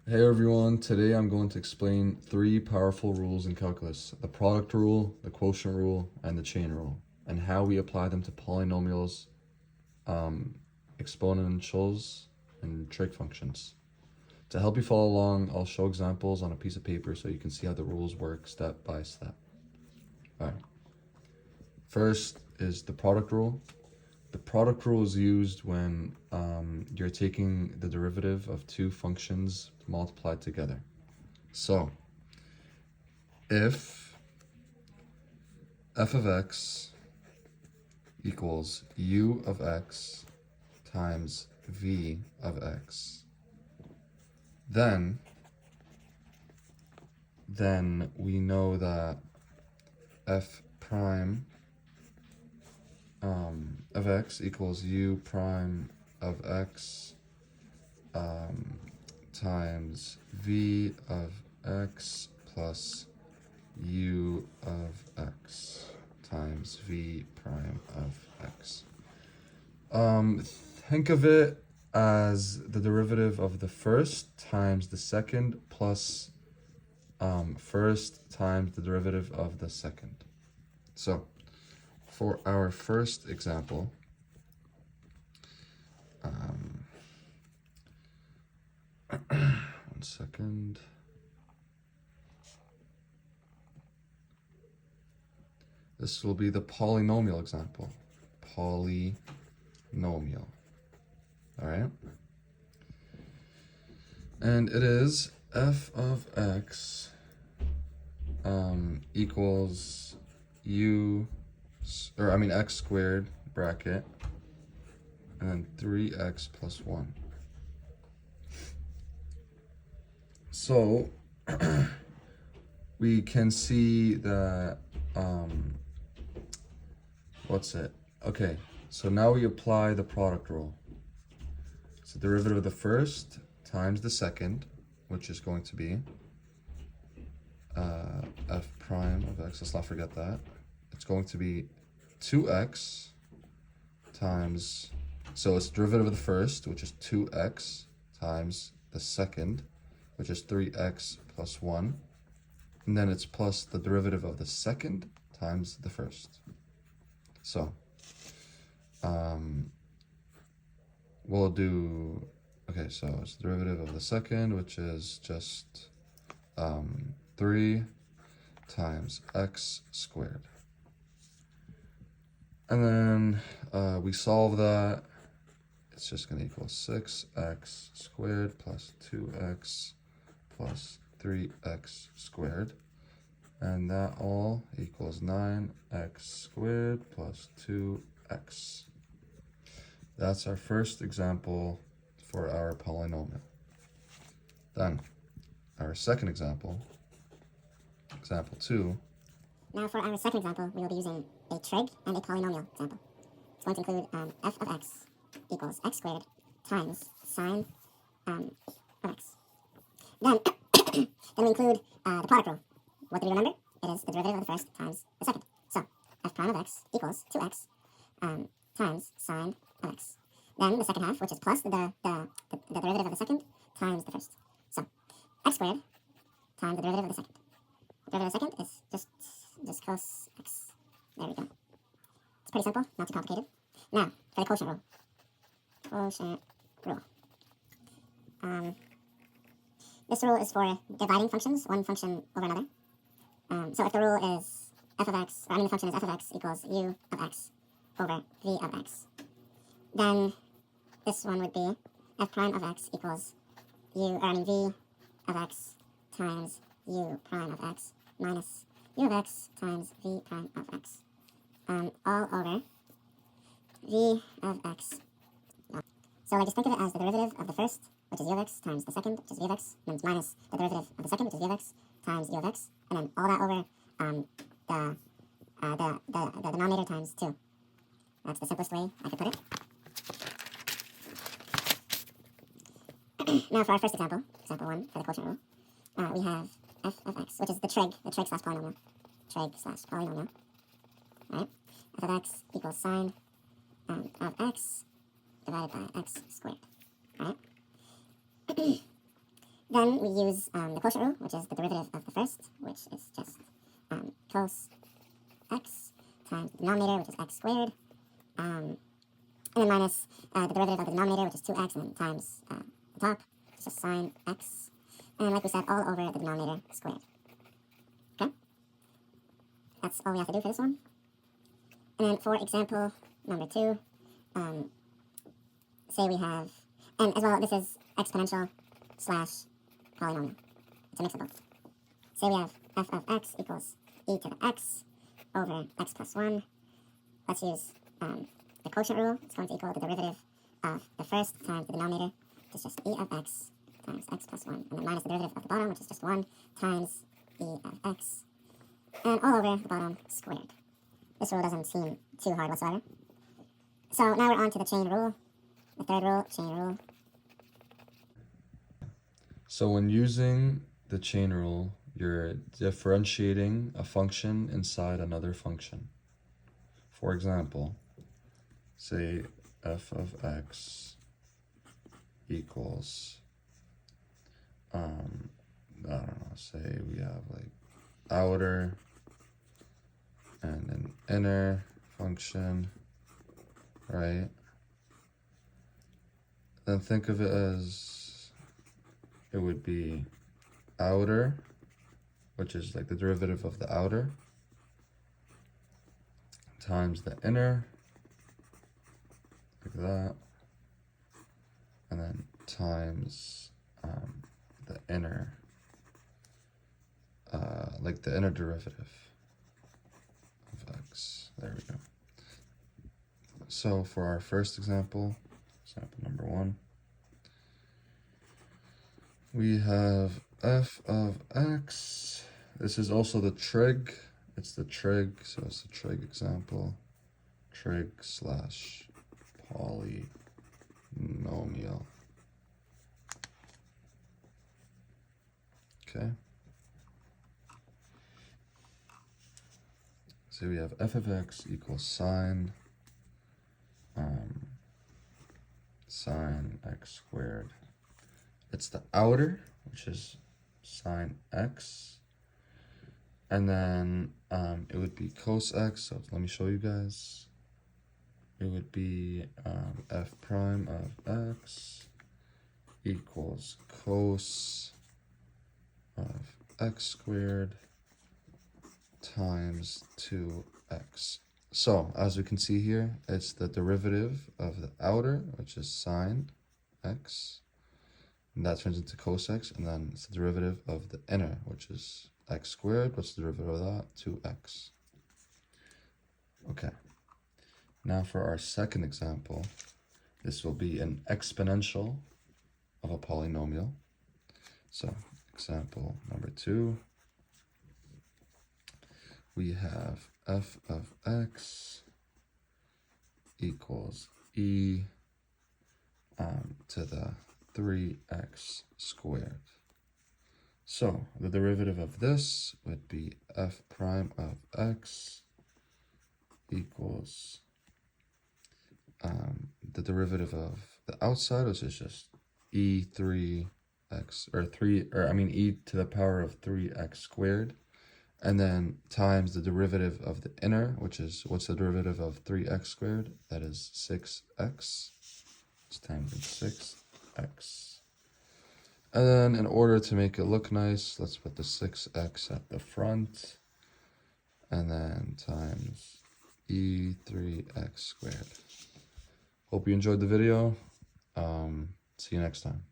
Hey everyone, today I'm going to explain three powerful rules in calculus: the product rule, the quotient rule, and the chain rule, and how we apply them to polynomials, exponentials, and trig functions. To help you follow along, I'll show examples on a piece of paper so you can see how the rules work step by step. All right. First is the product rule. The product rule is used when you're taking the derivative of two functions multiplied together. So, if f of x equals u of x times v of x, then we know that f prime of x equals u prime of x times v of x plus u of x times v prime of x. Think of it as the derivative of the first times the second plus first times the derivative of the second. So for our first example, one second. This will be the polynomial example. Polynomial. All right. And it is f of x equals x squared bracket and then 3x plus 1. So we can see that okay, so now we apply the product rule. So derivative of the first times the second, which is going to be f prime of x. Let's not forget that. It's going to be 2x times, so it's derivative of the first, which is 2x, times the second, which is 3x plus 1. And then it's plus the derivative of the second times the first. So we'll do, okay, so it's the derivative of the second, which is just 3 times x squared. And then we solve that. It's just going to equal 6x squared plus 2x plus 3x squared. And that all equals 9x squared plus 2x. That's our first example for our polynomial. Then our second example, example 2. Now for our second example, we will be using a trig and a polynomial example. It's going to include f of x equals x squared times sine of x. Then, then we include the product rule. What do we remember? It is the derivative of the first times the second. So f prime of x equals 2x times sine of x. Then the second half, which is plus the derivative of the second times the first. So x squared times the derivative of the second. The derivative of the second is just cos x. There we go. It's pretty simple, not too complicated. Now, for the quotient rule. Quotient rule. This rule is for dividing functions, one function over another. So if the rule is the function is f of x equals u of x over v of x, then this one would be f prime of x equals v of x times u prime of x minus u of x times v prime of x, all over v of x. So just think of it as the derivative of the first, which is u of x, times the second, which is v of x, and then it's minus the derivative of the second, which is v of x, times u of x, and then all that over the denominator times 2. That's the simplest way I could put it. Now for our first example, example 1 for the quotient rule, we have f of x, which is the trig slash polynomial. Right? F of x equals sine of x divided by x squared. Right? Then we use the quotient rule, which is the derivative of the first, which is just cos x times the denominator, which is x squared, and then minus the derivative of the denominator, which is 2x, and then times the top, which is just sine x, and like we said, all over the denominator squared. Okay? That's all we have to do for this one. And then for example number 2, say we have, and as well, this is exponential slash polynomial. It's a mix of both. Say we have f of x equals e to the x over x plus 1. Let's use the quotient rule. It's going to equal the derivative of the first times the denominator, which is just e of x times x plus 1, and then minus the derivative of the bottom, which is just 1 times e of x, and all over the bottom squared. This rule doesn't seem too hard whatsoever. So now we're on to the chain rule. The third rule, chain rule. So when using the chain rule, you're differentiating a function inside another function. For example, say f of x equals, I don't know, say we have like outer and an inner function, right? Then think of it as, it would be outer, which is like the derivative of the outer, times the inner, like that, and then times the inner, like the inner derivative of x. There we go. So for our first example, example number 1, we have f of x. This is also the trig. It's the trig, so it's the trig example. Trig slash polynomial. Okay. So we have f of x equals sine x squared. It's the outer, which is sine x, and then it would be cos x. So let me show you guys. It would be f prime of x equals cos of x squared times 2x. So as we can see here, it's the derivative of the outer, which is sine x, and that turns into cos x, and then it's the derivative of the inner, which is x squared. What's the derivative of that? 2x. Okay. Now for our second example, this will be an exponential of a polynomial. So example number 2, we have f of x equals e to the 3x squared. So the derivative of this would be f prime of x equals the derivative of the outside, which is just e3x, e to the power of 3x squared, and then times the derivative of the inner, which is, what's the derivative of 3x squared? That is 6x. It's times 6x. And then in order to make it look nice, let's put the 6x at the front, and then times e3x squared. Hope you enjoyed the video. See you next time.